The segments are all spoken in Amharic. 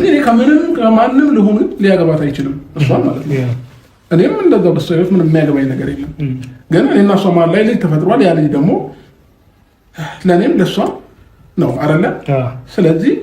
ስለዚህ እኔ ከማንም ልሁን ሊያገባት አይችልም እሷን ማለት ነው። እኔም እንደዛው በሷ ህይወት ምንም የሚያገባኝ ነገር የለም። ግን እኔና እሷ መሀል ላይ ልጅ ተፈጥሯል። ያ ልጅ ደግሞ ለእኔም ለእሷ ነው አይደለ? ስለዚህ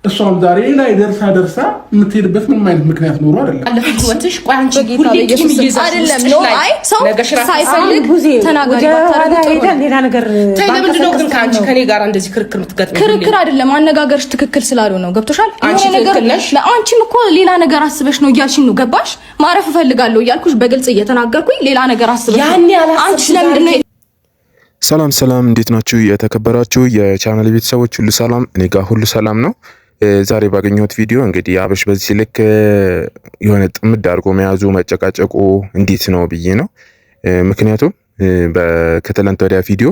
እሷም ዛሬ ላይ ደርሳ የምትሄድበት ምንም አይነት ምክንያት ኖሮ አይደለም። አለፈን ወጥሽ ቆይ አንቺ ጌታ ለኢየሱስ አይደለም ነው አይ ሰው ሳይፈልግ ተናጋሪ ባታረጉ ሌላ ነገር ለምንድን ነው ግን ከአንቺ ከኔ ጋር እንደዚህ ክርክር የምትገጥመው? ክርክር አይደለም አነጋገርሽ ትክክል ስላልሆነ ነው። ገብቶሻል? አንቺ ትክክል ነሽ። ለአንቺም እኮ ሌላ ነገር አስበሽ ነው እያልሽኝ ነው። ገባሽ? ማረፍ እፈልጋለሁ እያልኩሽ በግልጽ እየተናገርኩኝ ሌላ ነገር አስበሽ አንቺ ለምንድን ነው? ሰላም እንዴት ናችሁ? የተከበራችሁ የቻናል ቤተሰቦች ሁሉ ሰላም፣ እኔ ጋር ሁሉ ሰላም ነው። ዛሬ ባገኘሁት ቪዲዮ እንግዲህ አብርሽ በዚህ ልክ የሆነ ጥምድ አድርጎ መያዙ መጨቃጨቁ እንዴት ነው ብዬ ነው። ምክንያቱም ከትላንት ወዲያ ቪዲዮ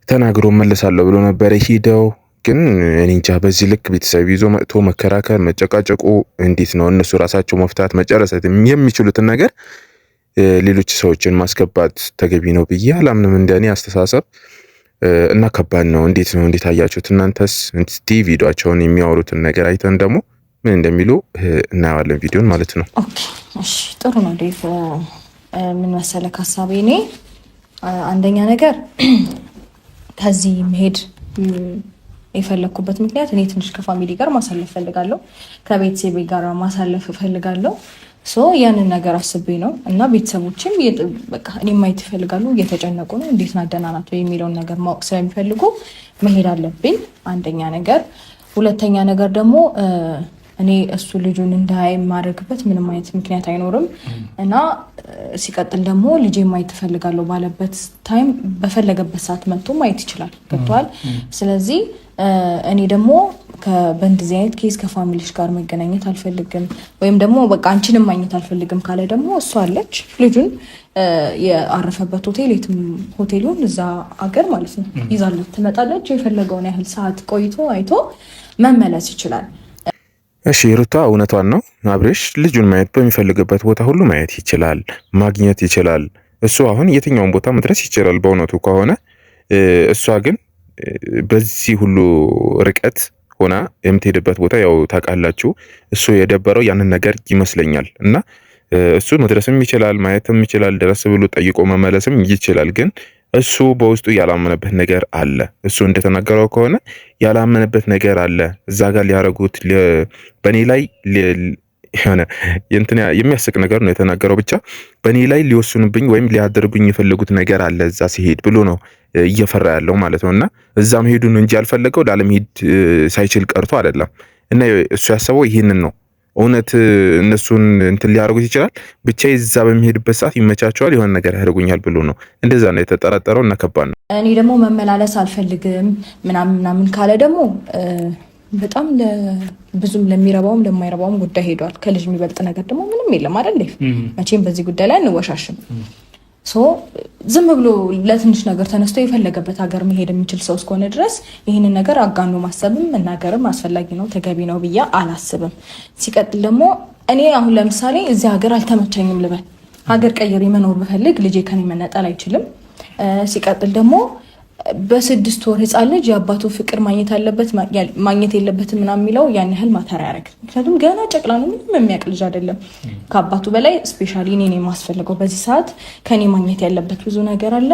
ተናግሮ መለሳለሁ ብሎ ነበር ሄደው፣ ግን እኔ እንጃ በዚህ ልክ ቤተሰብ ይዞ መጥቶ መከራከር መጨቃጨቁ እንዴት ነው? እነሱ ራሳቸው መፍታት መጨረስ የሚችሉትን ነገር ሌሎች ሰዎችን ማስገባት ተገቢ ነው ብዬ አላምንም፣ እንደኔ አስተሳሰብ እና ከባድ ነው። እንዴት አያችሁት እናንተስ? እስቲ ቪዲዮአቸውን የሚያወሩትን ነገር አይተን ደግሞ ምን እንደሚሉ እናያለን ቪዲዮን ማለት ነው። ኦኬ እሺ፣ ጥሩ ነው ዴቭ። ምን መሰለህ ሐሳቤ፣ እኔ አንደኛ ነገር ከዚህ መሄድ የፈለኩበት ምክንያት እኔ ትንሽ ከፋሚሊ ጋር ማሳለፍ ፈልጋለሁ፣ ከቤተሰቤ ጋር ማሳለፍ ፈልጋለሁ። ያንን ነገር አስቤ ነው እና ቤተሰቦችም በቃ እኔ ማየት ይፈልጋሉ፣ እየተጨነቁ ነው፣ እንዴት ናደናናት የሚለውን ነገር ማወቅ ስለሚፈልጉ መሄድ አለብኝ። አንደኛ ነገር። ሁለተኛ ነገር ደግሞ እኔ እሱ ልጁን እንዳያይ የማደርግበት ምንም አይነት ምክንያት አይኖርም እና ሲቀጥል ደግሞ ልጄ ማየት ይፈልጋለሁ ባለበት ታይም በፈለገበት ሰዓት መጥቶ ማየት ይችላል። ገብቷል? ስለዚህ እኔ ደግሞ በእንደዚህ አይነት ኬስ ከፋሚሊሽ ጋር መገናኘት አልፈልግም፣ ወይም ደግሞ በቃ አንቺንም ማግኘት አልፈልግም ካለ ደግሞ እሷ አለች ልጁን የአረፈበት ሆቴል የትም ሆቴሉን እዛ አገር ማለት ነው ይዛለት ትመጣለች። የፈለገውን ያህል ሰዓት ቆይቶ አይቶ መመለስ ይችላል። እሺ ሩታ እውነቷን ነው። አብርሽ ልጁን ማየት በሚፈልግበት ቦታ ሁሉ ማየት ይችላል፣ ማግኘት ይችላል። እሱ አሁን የትኛውን ቦታ መድረስ ይችላል በእውነቱ ከሆነ። እሷ ግን በዚህ ሁሉ ርቀት ሆና የምትሄድበት ቦታ ያው ታውቃላችሁ፣ እሱ የደበረው ያንን ነገር ይመስለኛል። እና እሱ መድረስም ይችላል፣ ማየትም ይችላል፣ ድረስ ብሎ ጠይቆ መመለስም ይችላል። ግን እሱ በውስጡ ያላመነበት ነገር አለ። እሱ እንደተናገረው ከሆነ ያላመነበት ነገር አለ። እዛ ጋር ሊያረጉት በኔ ላይ የሆነ የሚያስቅ ነገር ነው የተናገረው። ብቻ በኔ ላይ ሊወስኑብኝ ወይም ሊያደርጉኝ የፈለጉት ነገር አለ እዛ ሲሄድ ብሎ ነው እየፈራ ያለው ማለት ነው። እና እዛ መሄዱን እንጂ ያልፈለገው ላለመሄድ ሳይችል ቀርቶ አይደለም። እና እሱ ያሰበው ይሄንን ነው። እውነት እነሱን እንትን ሊያደርጉት ይችላል፣ ብቻ እዛ በሚሄድበት ሰዓት ይመቻቸዋል፣ የሆነ ነገር ያደርጉኛል ብሎ ነው እንደዛ ነው የተጠራጠረው። እና ከባድ ነው። እኔ ደግሞ መመላለስ አልፈልግም ምናምን ካለ ደግሞ በጣም ብዙም ለሚረባውም ለማይረባውም ጉዳይ ሄዷል። ከልጅ የሚበልጥ ነገር ደግሞ ምንም የለም አይደል? መቼም በዚህ ጉዳይ ላይ እንወሻሽም። ዝም ብሎ ለትንሽ ነገር ተነስቶ የፈለገበት ሀገር መሄድ የሚችል ሰው እስከሆነ ድረስ ይህንን ነገር አጋኖ ማሰብም መናገርም አስፈላጊ ነው ተገቢ ነው ብዬ አላስብም። ሲቀጥል ደግሞ እኔ አሁን ለምሳሌ እዚህ ሀገር አልተመቸኝም ልበል፣ ሀገር ቀይሬ መኖር ብፈልግ ልጄ ከኔ መነጠል አይችልም። ሲቀጥል ደግሞ በ6 ወር ህፃን ልጅ የአባቱ ፍቅር ማግኘት አለበት ማግኘት የለበትም ምናምን የሚለው ያን ያህል ማተር ያደርግ። ምክንያቱም ገና ጨቅላ ነው፣ ምንም የሚያውቅ ልጅ አይደለም። ከአባቱ በላይ ስፔሻሊ እኔ ነው የማስፈልገው በዚህ ሰዓት። ከኔ ማግኘት ያለበት ብዙ ነገር አለ።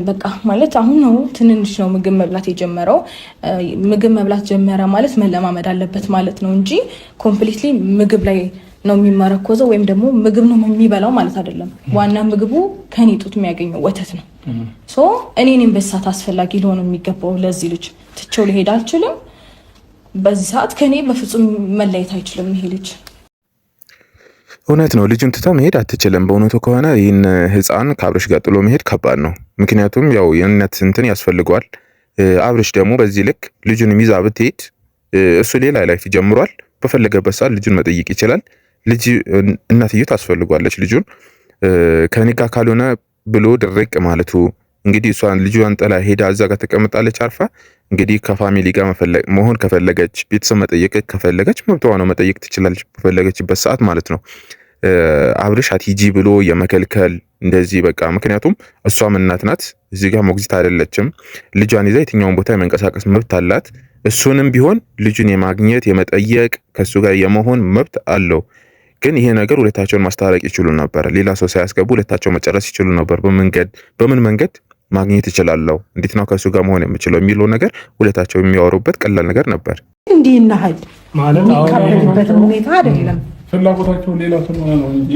በቃ ማለት አሁን ነው ትንንሽ ነው ምግብ መብላት የጀመረው። ምግብ መብላት ጀመረ ማለት መለማመድ አለበት ማለት ነው እንጂ ኮምፕሊትሊ ምግብ ላይ ነው የሚመረኮዘው ወይም ደግሞ ምግብ ነው የሚበላው ማለት አይደለም። ዋና ምግቡ ከኔ ጡት የሚያገኘው ወተት ነው። እኔንም በሳት አስፈላጊ ሊሆን የሚገባው ለዚህ ልጅ ትቼው ሊሄድ አልችልም። በዚህ ሰዓት ከኔ በፍጹም መለየት አይችልም ይሄ ልጅ። እውነት ነው፣ ልጁን ትታ መሄድ አትችልም። በእውነቱ ከሆነ ይህን ህፃን ከአብርሽ ጋር ጥሎ መሄድ ከባድ ነው። ምክንያቱም ያው የእነት እንትን ያስፈልገዋል። አብርሽ ደግሞ በዚህ ልክ ልጁን ይዛ ብትሄድ እሱ ሌላ ላይፍ ጀምሯል። በፈለገበት ሰዓት ልጁን መጠየቅ ይችላል። ልጅ እናትየው ታስፈልጓለች። ልጁን ከኔ ጋር ካልሆነ ብሎ ድርቅ ማለቱ እንግዲህ እሷን ልጇን ጥላ ሄዳ እዛ ጋር ተቀምጣለች አርፋ። እንግዲህ ከፋሚሊ ጋር መሆን ከፈለገች ቤተሰብ መጠየቅ ከፈለገች መብቷ ነው፣ መጠየቅ ትችላለች በፈለገችበት ሰዓት ማለት ነው። አብርሽ አትሂጂ ብሎ የመከልከል እንደዚህ በቃ ምክንያቱም እሷም እናት ናት፣ እዚህ ጋር ሞግዚት አይደለችም። ልጇን ይዛ የትኛውን ቦታ የመንቀሳቀስ መብት አላት። እሱንም ቢሆን ልጁን የማግኘት የመጠየቅ ከሱ ጋር የመሆን መብት አለው። ግን ይሄ ነገር ሁለታቸውን ማስታረቅ ይችሉ ነበር። ሌላ ሰው ሳያስገቡ ሁለታቸው መጨረስ ይችሉ ነበር። በምን መንገድ ማግኘት ይችላለው፣ እንዴት ነው ከሱ ጋር መሆን የምችለው የሚለው ነገር ሁለታቸው የሚያወሩበት ቀላል ነገር ነበር። እንዲህ እናህል ማለት አሁን ሁኔታ አይደለም ፍላጎታቸው ሌላ ስለሆነ ነው እንጂ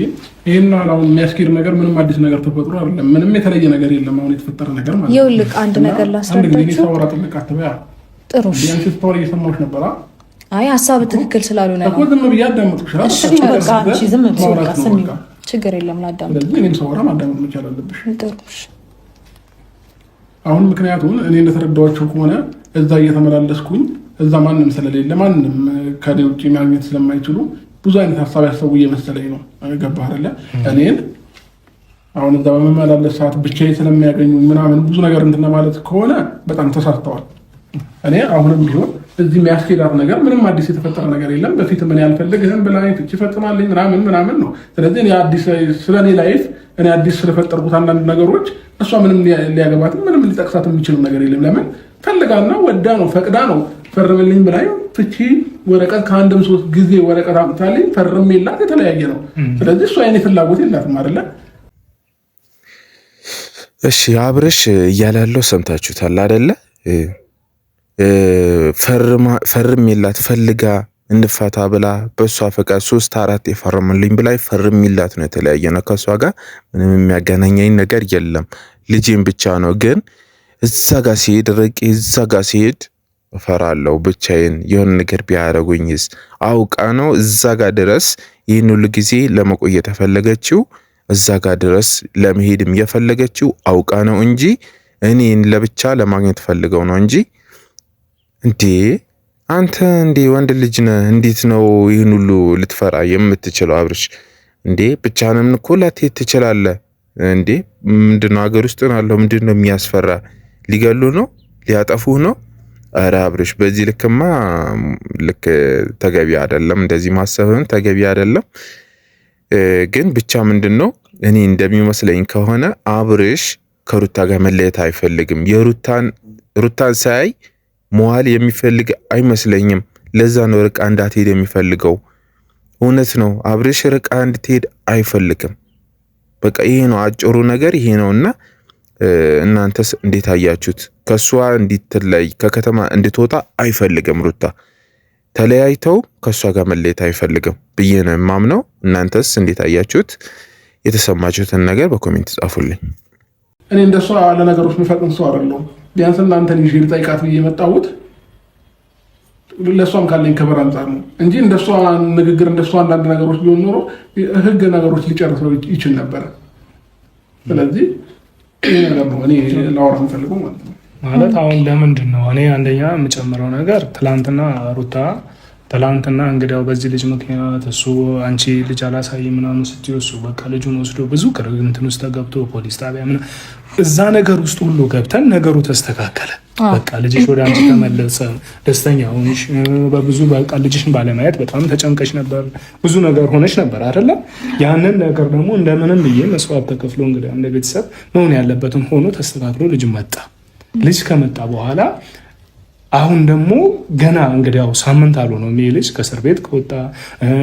ይሄን አሁን የሚያስኬድ ነገር ምንም አዲስ ነገር ተፈጥሮ አይደለም። ምንም የተለየ ነገር የለም። አሁን የተፈጠረ ነገር ማለት ነው። ይኸውልህ አንድ ነገር ላስረዳችሁ። ጥሩ ቢያንስ ስቶሪ እየሰማሁሽ ነበር። አይ ሀሳብ ትክክል ስላልሆነ ነው እኮ ዝም ብዬ አዳመጥኩሽ። ችግር የለም ላዳምጥ። ስለዚህ እኔም ሰው ማዳመጥ መቻል አለብሽ። አሁን ምክንያቱም እኔ እንደተረዳኋቸው ከሆነ እዛ እየተመላለስኩኝ እዛ ማንም ስለሌለ ማንም ከኔ ውጭ ማግኘት ስለማይችሉ ብዙ አይነት ሀሳብ ያሰቡ እየመሰለኝ ነው። ገባህ አይደለ? እኔን አሁን እዛ በመመላለስ ሰዓት ብቻዬ ስለሚያገኙ ምናምን ብዙ ነገር እንትን ማለት ከሆነ በጣም ተሳስተዋል። እኔ አሁንም ቢሆን እዚህ የሚያስኬዳት ነገር ምንም አዲስ የተፈጠረ ነገር የለም። በፊት ምን ያልፈልግህም ብላኝ ፍቺ ፈጽማልኝ ምናምን ነው። ስለዚህ እኔ አዲስ ስለኔ ላይፍ እኔ አዲስ ስለፈጠርኩት አንዳንድ ነገሮች እሷ ምንም ሊያገባትም ምንም ሊጠቅሳት የሚችለው ነገር የለም። ለምን ፈልጋና ወዳ ነው ፈቅዳ ነው ፈርምልኝ ብላኝ ፍቺ ወረቀት ከአንድም 3 ጊዜ ወረቀት አምጥታልኝ ፈርሜላት የተለያየ ነው። ስለዚህ እሷ የኔ ፍላጎት የላትም አይደለ? እሺ አብርሽ እያላለው ሰምታችሁታል አይደለ? ፈርሜላት ፈልጋ እንፋታ ብላ በሷ ፈቃድ 3-4 የፈረምልኝ ብላ ፈርሜላት ነው የተለያየ ነው። ከሷ ጋር ምንም የሚያገናኘኝ ነገር የለም። ልጄን ብቻ ነው። ግን እዛ ጋር ሲሄድ ርቄ እዛ ጋር ሲሄድ እፈራለሁ። ብቻዬን የሆነ ነገር ቢያደርጉኝስ? አውቃ ነው እዛ ጋር ድረስ ይህን ሁሉ ጊዜ ለመቆየት የፈለገችው፣ እዛ ጋር ድረስ ለመሄድም የፈለገችው አውቃ ነው እንጂ እኔን ለብቻ ለማግኘት ፈልገው ነው እንጂ እንዴ አንተ እንዴ ወንድ ልጅ ነህ፣ እንዴት ነው ይህን ሁሉ ልትፈራ የምትችለው? አብርሽ እንዴ ብቻህንም እኮ ላትሄድ ትችላለህ እንዴ። ምንድነው ሀገር ውስጥ ነው ያለው? ምንድነው የሚያስፈራ? ሊገሉ ነው? ሊያጠፉህ ነው? አረ አብርሽ በዚህ ልክማ ልክ ተገቢ አይደለም። እንደዚህ ማሰብህን ተገቢ አይደለም። ግን ብቻ ምንድነው እኔ እንደሚመስለኝ ከሆነ አብርሽ ከሩታ ጋር መለየት አይፈልግም። ሩታን ሳይ መዋል የሚፈልግ አይመስለኝም። ለዛ ነው ርቃ እንዳትሄድ የሚፈልገው። እውነት ነው አብርሽ ርቃ እንድትሄድ አይፈልግም። በቃ ይሄ ነው አጭሩ ነገር ይሄ ነውና እናንተስ እንዴት አያችሁት? ከሷ እንድትለይ ከከተማ እንድትወጣ አይፈልግም። ሩታ ተለያይተው ከሷ ጋር መለየት አይፈልግም ብዬ ነው የማምነው። እናንተስ እንዴት አያችሁት? የተሰማችሁትን ነገር በኮሜንት ጻፉልኝ። እኔ እንደሷ ለነገሮች መፈጥን ሰው አይደለሁም። ቢያንስ እናንተን ይዤ ልጠይቃት ብዬ የመጣሁት ለእሷም ካለኝ ክብር አንጻር ነው እንጂ እንደሷ ንግግር እንደሷ አንዳንድ ነገሮች ቢሆን ኖሮ ህግ ነገሮች ሊጨርሰው ይችል ነበረ። ስለዚህ ይሄ ነገር ነው እኔ ላወራ የምፈልገው ማለት ነው። ማለት አሁን ለምንድን ነው እኔ አንደኛ የምጨምረው ነገር ትላንትና እንግዲያው በዚህ ልጅ ምክንያት እሱ አንቺ ልጅ አላሳይ ምናምን ስትይው እሱ በቃ ልጁን ወስዶ ብዙ እንትን ውስጥ ተገብቶ ፖሊስ ጣቢያ ምናምን እዛ ነገር ውስጥ ሁሉ ገብተን ነገሩ ተስተካከለ። በቃ ልጅሽ ወደ አንቺ ተመለሰ፣ ደስተኛ ሆንሽ። በብዙ በቃ ልጅሽን ባለማየት በጣም ተጨንቀሽ ነበር፣ ብዙ ነገር ሆነሽ ነበር አይደለም? ያንን ነገር ደግሞ እንደምንም ብዬ መስዋዕት ተከፍሎ እንግዲህ እንደ ቤተሰብ መሆን ያለበትን ሆኖ ተስተካክሎ ልጅ መጣ። ልጅ ከመጣ በኋላ አሁን ደግሞ ገና እንግዲያው ሳምንት አልሆነው ነው ልጅ ከእስር ቤት ከወጣ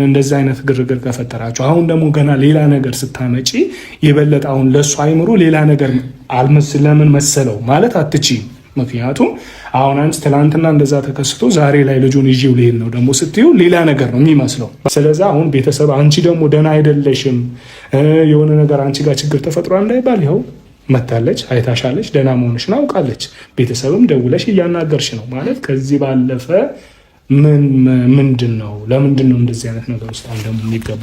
እንደዚህ አይነት ግርግር ከፈጠራቸው አሁን ደግሞ ገና ሌላ ነገር ስታመጪ የበለጠ አሁን ለሱ አይምሮ ሌላ ነገር ለምን መሰለው ማለት አትችይም። ምክንያቱም አሁን አንቺ ትላንትና እንደዛ ተከስቶ ዛሬ ላይ ልጁን ይዤው ልሄድ ነው ደግሞ ስትዩ ሌላ ነገር ነው የሚመስለው። ስለዚህ አሁን ቤተሰብ አንቺ ደግሞ ደህና አይደለሽም የሆነ ነገር አንቺ ጋር ችግር ተፈጥሮ እንዳይባል ይኸው መታለች፣ አይታሻለች፣ ደህና መሆንሽን አውቃለች። ቤተሰብም ደውለሽ እያናገርሽ ነው ማለት ከዚህ ባለፈ ምንድን ነው ለምንድን ነው እንደዚህ አይነት ነገር ውስጥ ደግሞ የሚገባ